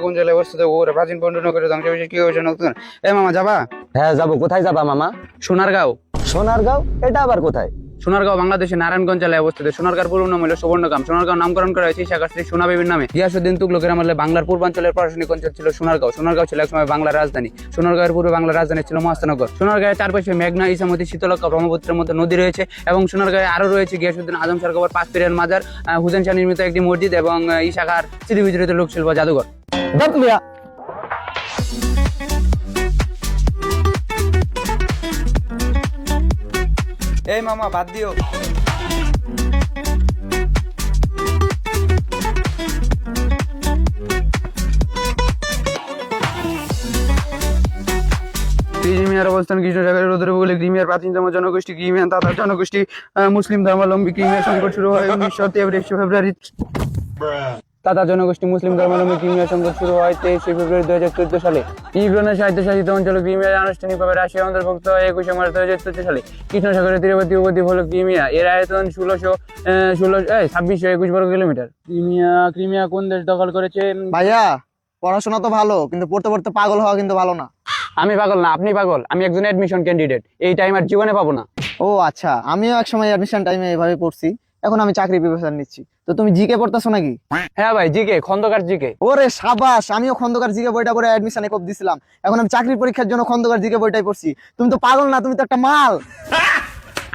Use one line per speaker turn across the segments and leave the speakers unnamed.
কোন জেলায় অবস্থিত ওরে প্রাচীন পণ্যনগরের ধ্বংসাবশেষ কি হয়েছে নতুন? এ মামা যাবা?
হ্যাঁ যাবো। কোথায় যাবা মামা?
সোনারগাঁও।
সোনারগাঁও? এটা আবার কোথায়?
সোনারগাঁও বাংলাদেশের নারায়ণগঞ্জ জেলায় অবস্থিত। সোনারগাঁর পুরো নাম হলো সুবর্ণগ্রাম। সোনারগাঁও নামকরণ করা হয়েছে শাখা শ্রী সোনা বিবির নামে। গিয়াসউদ্দিন তুগলকের আমলে বাংলার পূর্বাঞ্চলের প্রশাসনিক অঞ্চল ছিল সোনারগাঁও। সোনারগাঁও ছিল একসময় বাংলার রাজধানী। সোনারগাঁয়ের পূর্বে বাংলার রাজধানী ছিল মহাস্থানগর। সোনারগাঁয়ের চারপাশে মেঘনা, ইসামতি, শীতলক্ষ্যা, ব্রহ্মপুত্রের মতো নদী রয়েছে এবং সোনারগাঁয়ে আরো রয়েছে গিয়াসউদ্দিন আজম শাহ কবর, পাঁচ পীরের মাজার, হুসেন শাহ নির্মিত একটি মসজিদ এবং এই শাখার স্মৃতিবিজড়িত লোকশিল্প জাদুঘর। এই মামা বাদ দিও। ক্রিমিয়ার অবস্থান কৃষ্ণ সাগরের উত্তর উপকূলে। ক্রিমিয়ার প্রাচীনতম জনগোষ্ঠী ক্রিমিয়ান তাতার জনগোষ্ঠী মুসলিম ধর্মাবলম্বী। ক্রিমিয়ার সংকট শুরু হয় 1923 ফেব্রুয়ারি। তাতার জনগোষ্ঠী মুসলিম ধর্মাবলম্বী। ক্রিমিয়ার সংকট শুরু হয় 23 ফেব্রুয়ারি 2014 সালে। ইউক্রেনের স্বায়ত্তশাসিত অঞ্চল ক্রিমিয়া আনুষ্ঠানিকভাবে রাশিয়া অন্তর্ভুক্ত হয় 21 মার্চ 2014 সালে। কৃষ্ণ সাগরের তীরবর্তী উপদ্বীপ হলো ক্রিমিয়া। এর আয়তন 2621 বর্গ কিলোমিটার। ক্রিমিয়া কোন দেশ দখল করেছে?
ভাইয়া পড়াশোনা তো ভালো, কিন্তু পড়তে পড়তে পাগল হওয়া কিন্তু ভালো না।
আমি পাগল না, আপনি পাগল। আমি একজন অ্যাডমিশন ক্যান্ডিডেট, এই টাইম আর জীবনে পাবো না।
ও আচ্ছা, আমিও এক সময় অ্যাডমিশন টাইমে এভাবে পড়ছি। এখন আমি চাকরি প্রিপারেশন নিচ্ছি। তো তুমি জিকে পড়তেছো নাকি?
হ্যাঁ ভাই, জিকে, খন্দকার জিকে।
ওরে সাবাস, আমিও খন্দকার জিকে বইটা পড়ে অ্যাডমিশনে কোপ দিছিলাম। এখন আমি চাকরি পরীক্ষার জন্য খন্দকার জিকে বইটাই পড়ছি। তুমি তো পাগল না, তুমি তো একটা মাল।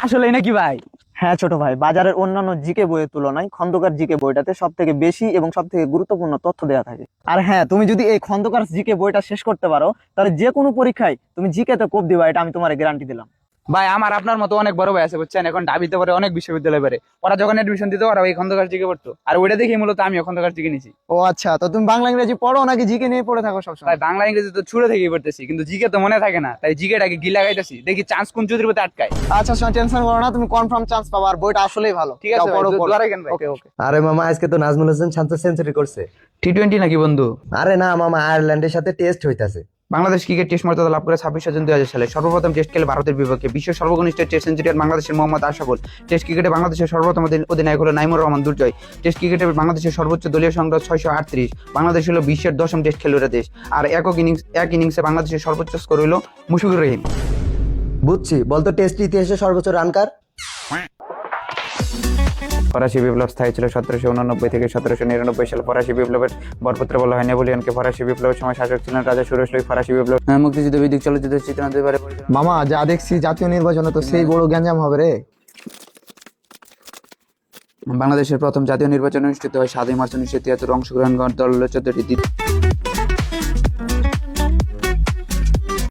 আসলে নাকি ভাই?
হ্যাঁ ছোট ভাই, বাজারের অন্যান্য জিকে বইয়ের তুলনায় খন্দকার জিকে বইটাতে সব থেকে বেশি এবং সব থেকে গুরুত্বপূর্ণ তথ্য দেওয়া থাকে। আর হ্যাঁ, তুমি যদি এই খন্দকার জিকে বইটা শেষ করতে পারো, তাহলে যে কোনো পরীক্ষায় তুমি জিকে তে কোপ দিবা, এটা আমি তোমার গ্যারান্টি দিলাম।
ভাই আমার আপনার মতো অনেক বড় ভাই আছে বুঝছেন, এখন ঢাবিতে পারে অনেক বিশ্ববিদ্যালয় পারে। ওরা যখন এডমিশন দিতে ওরা ওই খন্দকার জিকে পড়তো, আর ওইটা দেখি মূলত আমিও খন্দকার জিকে নিছি।
ও আচ্ছা, তো তুমি বাংলা ইংরেজি পড়ো নাকি জিকে নিয়ে পড়ে থাকো সবসময়?
ভাই বাংলা ইংরেজি তো ছুড়ে থেকেই পড়তেছি, কিন্তু জিকে তো মনে থাকে না, তাই জিকেটাকে গিলা গাইতেছি, দেখি চান্স কোন চুদির মধ্যে আটকায়।
আচ্ছা শোনো, টেনশন করো না, তুমি কনফার্ম চান্স পাবা। আর বইটা আসলেই ভালো।
ঠিক আছে
পড়ো পড়ো।
দোয়া রাখেন ভাই।
ওকে ওকে।
আরে মামা, আজকে তো নাজমুল হোসেন শান্ত সেঞ্চুরি করছে।
টি-20 নাকি বন্ধু?
আরে না মামা, আয়ারল্যান্ডের সাথে টেস্ট হইতাছে।
বাংলাদেশ ক্রিকেট টেস্ট মর্যাদা লাভ করে 26 জুন 2000 সালে। সর্বপ্রথম টেস্ট খেলে ভারতের বিপক্ষে। বিশ্বের সর্বকনিষ্ঠ টেস্ট সেঞ্চুরিয়ান বাংলাদেশের মোহাম্মদ আশরাফুল। টেস্ট ক্রিকেটে বাংলাদেশের সর্বপ্রথম অধিনায়ক হলো নাইমুর রহমান দুর্জয়। টেস্ট ক্রিকেটে বাংলাদেশের সর্বোচ্চ দলীয় সংগ্রহ 638। বাংলাদেশ হলো বিশ্বের 10ম টেস্ট খেলুড়ে দেশ। আর এক ইনিংসে বাংলাদেশের সর্বোচ্চ স্কোর হলো মুশফিকুর রহিম।
বুঝছি, বলতো টেস্ট ইতিহাসে সর্বোচ্চ রানকার?
ফরাসি বিপ্লব স্থায়ী ছিল 1789 থেকে 1799 সালে। ফরাসি বিপ্লবের বরপুত্র বলা হয় নেপোলিয়নকে। ফরাসি বিপ্লবের সময় শাসক ছিলেন রাজা সুরেশ লুই। ফরাসি বিপ্লব মুক্তিযুদ্ধ ভিত্তিক চলচ্চিত্রের চিত্রায়ন দুইবারে।
মামা যা দেখছি, জাতীয় নির্বাচনে তো সেই বড় গ্যাঞ্জাম হবে রে।
বাংলাদেশের প্রথম জাতীয় নির্বাচন অনুষ্ঠিত হয় 7 মার্চ 1973। অংশগ্রহণ দল 14টি।